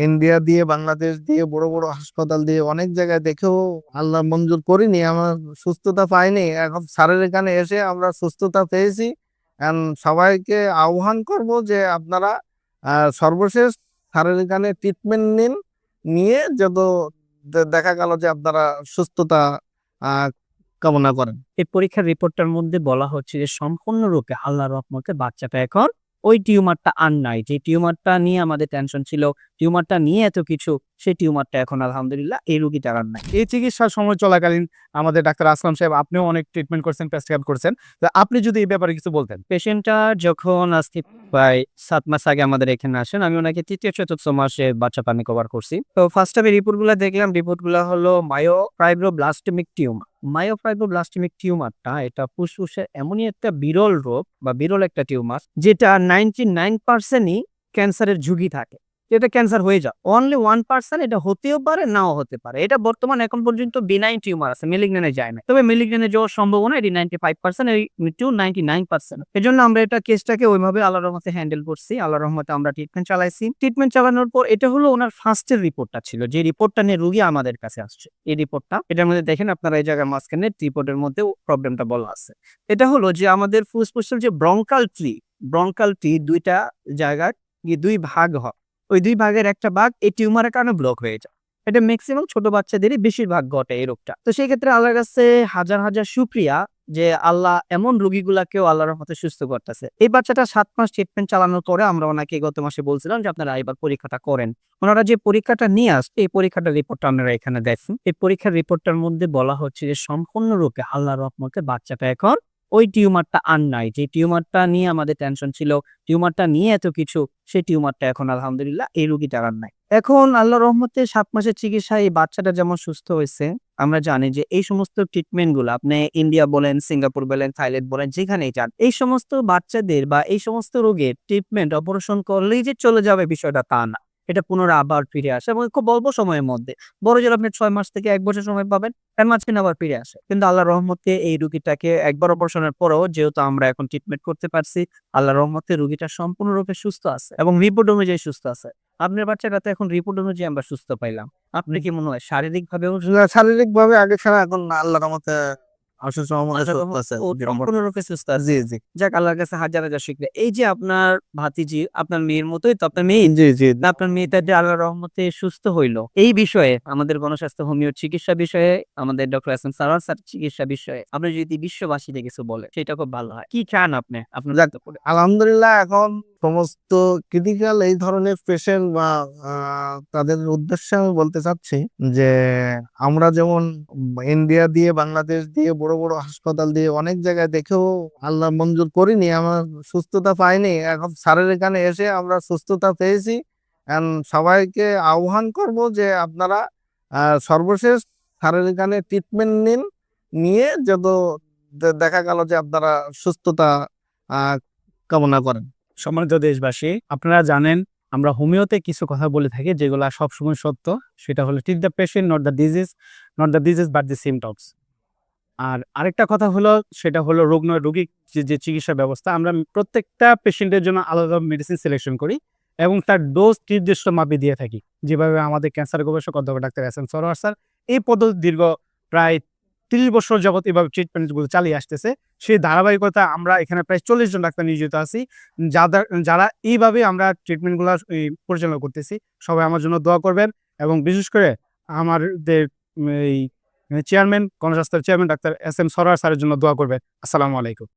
India দিয়ে, বাংলাদেশ দিয়ে, বড় বড় হাসপাতাল দিয়ে অনেক জায়গায় দেখেও আল্লাহ মঞ্জুর করিনি, আমার সুস্থতা পাইনি। এখন স্যারের এখানে এসে আমরা সুস্থতা পেয়েছি। সবাইকে আহ্বান করব যে আপনারা সর্বশেষ স্যারের এখানে ট্রিটমেন্ট নিন, নিয়ে যত দেখা গেল যে আপনারা সুস্থতা আহ কামনা করেন। এই পরীক্ষার রিপোর্টটার মধ্যে বলা হচ্ছে যে সম্পূর্ণরূপে আল্লাহর রহমতে বাচ্চাটা এখন ওই টিউমারটা আর নাই। যে টিউমারটা নিয়ে আমাদের টেনশন ছিল, টিউমারটা নিয়ে এত কিছু, সেই টিউমারটা এখন আলহামদুলিল্লাহ এই রোগীটার আর নাই। এই চিকিৎসার সময় চলাকালীন আমাদের ডাক্তার আসলাম সাহেব আপনিও অনেক ট্রিটমেন্ট করছেন, প্রেসক্রাইব করছেন। তো আপনি যদি এই ব্যাপারে কিছু বলতেন। পেশেন্টটা যখন আজকে প্রায় 7 মাস আগে আমাদের এখানে আসেন, আমি ওনাকে তৃতীয় চতুর্থ মাসে বাচ্চা পানি কভার করছি। তো ফার্স্ট আমি রিপোর্টগুলো দেখলাম, রিপোর্টগুলো হলো মায়োফাইব্রোব্লাস্টমিক টিউমার। মায়োফাইব্রোব্লাস্টমিক টিউমারটা এটা ফুসফুসের এমনই একটা বিরল রোগ বা বিরল একটা টিউমার, যেটা 99%ই ক্যান্সারের ঝুঁকি থাকে। এটা ক্যান্সার হয়ে যায়, অনলি 1% এটা হতেও পারে, নাও হতে পারে। এটা বর্তমান এখন পর্যন্ত বিনাইন টিউমার আছে, মেলিগন্যানে যায় না। তবে মেলিগন্যানে যাওয়ার সম্ভাবনা এটি 95%, এই মৃত্যু 99%। এজন্য আমরা এটা কেসটাকে ওইভাবে আল্লাহর রহমতে হ্যান্ডেল করছি। আল্লাহর রহমতে আমরা ট্রিটমেন্ট চালাইছি। ট্রিটমেন্ট চালানোর পর এটা হলো ওনার ফার্স্টের রিপোর্টটা ছিল, যে রিপোর্টটা নিয়ে রোগী আমাদের কাছে আসছে। এই রিপোর্টটা, এটার মধ্যে দেখেন আপনারা এই জায়গার মাঝখানে রিপোর্টের মধ্যে প্রবলেমটা বলা আছে। এটা হলো যে আমাদের ফুসফুসের যে ব্রঙ্কাল ট্রি দুইটা জায়গার দুই ভাগ হয়, ওই দুই ভাগের একটা ভাগ এই টিউমারের কারণে ব্লক হয়ে যায়। এটা ম্যাক্সিমাম ছোট বাচ্চাদেরই বেশিরভাগ ঘটে এই রোগটা। তো সেই ক্ষেত্রে আল্লাহর কাছে হাজার হাজার শুকরিয়া যে আল্লাহ এমন রোগীগুলাকেও আল্লাহর রহমতে সুস্থ করতেছে। এই বাচ্চাটা 7 মাস ট্রিটমেন্ট চালানোর পরে আমরা ওনাকে গত মাসে বলছিলাম যে আপনারা এবার পরীক্ষাটা করেন। ওনারা যে পরীক্ষাটা নিয়ে আসছে, এই পরীক্ষাটার রিপোর্টটা আপনারা এখানে দেখুন। এই পরীক্ষার রিপোর্টটার মধ্যে বলা হচ্ছে যে সম্পূর্ণরূপে আল্লাহর রহমতে বাচ্চাটা এখন ওই টিউমারটা আর নাই। যে টিউমারটা নিয়ে আমাদের টেনশন ছিল, টিউমারটা নিয়ে এত কিছু, সেই টিউমারটা এখন আলহামদুলিল্লাহ এই রোগীটার আর নাই। এখন আল্লাহর রহমতে 7 মাসের চিকিৎসায় এই বাচ্চাটা যেমন সুস্থ হয়েছে, আমরা জানি যে এই সমস্ত ট্রিটমেন্ট গুলো আপনি ইন্ডিয়া বলেন, সিঙ্গাপুর বলেন, থাইল্যান্ড বলেন, যেখানেই যান, এই সমস্ত বাচ্চাদের বা এই সমস্ত রোগের ট্রিটমেন্ট অপারেশন করলেই যে চলে যাবে বিষয়টা তা না। এটা পুনরায় আবার ফিরে আসে এবং খুব অল্প সময়ের মধ্যে। বড় জোর আপনি 6 মাস থেকে 1 বছর সময় পাবেন, এর মাঝখানে আবার ফিরে আসে। কিন্তু আল্লাহর রহমতে এই রোগীটাকে একবার অপারেশনের পরেও যেহেতু আমরা এখন ট্রিটমেন্ট করতে পারছি, আল্লাহর রহমতে রোগীটা সম্পূর্ণরূপে সুস্থ আছে এবং রিপোর্ট অনুযায়ী সুস্থ আছে। আপনার বাচ্চাটা তো এখন রিপোর্ট অনুযায়ী আমরা সুস্থ পাইলাম। আপনার কি মনে হয় শারীরিক ভাবেও শারীরিক ভাবে আগে ছাড়া এখন আল্লাহর রহমতে সম্পূর্ণরূপে সুস্থ আছে? জি জি যাক, আল্লাহর কাছে হাজার হাজার শুকরিয়া। এই যে আপনার ভাতিজি আপনার মেয়ের মতোই তো, আপনার মেয়ে জি জি না, আপনার মেয়েটা যে আল্লাহর রহমতে সুস্থ হইলো, এই বিষয়ে আমাদের গণস্বাস্থ্য হোমিও চিকিৎসা বিষয়ে আমাদের ডক্টর এসএম সারোয়ার স্যার চিকিৎসা বিষয়ে আপনি যদি বিশ্ববাসীকে কিছু বলে সেটা খুব ভালো হয়। কি চান আপনি আপনার? যাক, আলহামদুলিল্লাহ এখন সমস্ত ক্রিটিক্যাল এই ধরনের পেশেন্ট বা তাদের উদ্দেশ্যে আমি বলতে চাচ্ছি যে আমরা যেমন ইন্ডিয়া দিয়ে, বাংলাদেশ দিয়ে, বড় বড় হাসপাতাল দিয়ে অনেক জায়গায় দেখেও আল্লাহ মঞ্জুর করিনি, আমার সুস্থতা পাইনি। এখন স্যারের এখানে এসে আমরা সুস্থতা পেয়েছি। সবাইকে আহ্বান করব যে আপনারা সর্বশেষ স্যারের এখানে ট্রিটমেন্ট নিন, নিয়ে যত দেখা গেল যে আপনারা সুস্থতা কামনা করেন। সম্মানিত দেশবাসী, আপনারা জানেন আমরা হোমিওতে কিছু কথা বলে থাকি যেগুলো সবসময় সত্য। সেটা হলো treat the patient, not the disease, but the symptoms. আর আরেকটা কথা হলো, সেটা হলো রোগ নয় রোগী যে চিকিৎসা ব্যবস্থা, আমরা প্রত্যেকটা পেশেন্টের জন্য আলাদা মেডিসিন সিলেকশন করি এবং তার ডোজ নির্দিষ্ট মাপে দিয়ে থাকি। যেভাবে আমাদের ক্যান্সার গবেষক অধ্যাপক ডাক্তার এসএম সারোয়ার স্যার এই পদ্ধতি দীর্ঘ প্রায় 30 বছর যাবত এভাবে ট্রিটমেন্টগুলো চালিয়ে আসতেছে। সেই ধারাবাহিকতা আমরা এখানে প্রায় 40 জন ডাক্তার নিয়োজিত আছি, যারা এইভাবে আমরা ট্রিটমেন্টগুলো পরিচালনা করতেছি। সবাই আমার জন্য দোয়া করবেন এবং বিশেষ করে আমাদের এই চেয়ারম্যান, গণস্বাস্থ্যের চেয়ারম্যান ডাক্তার এসএম সারোয়ার স্যারের জন্য দোয়া করবেন। আসসালামু আলাইকুম।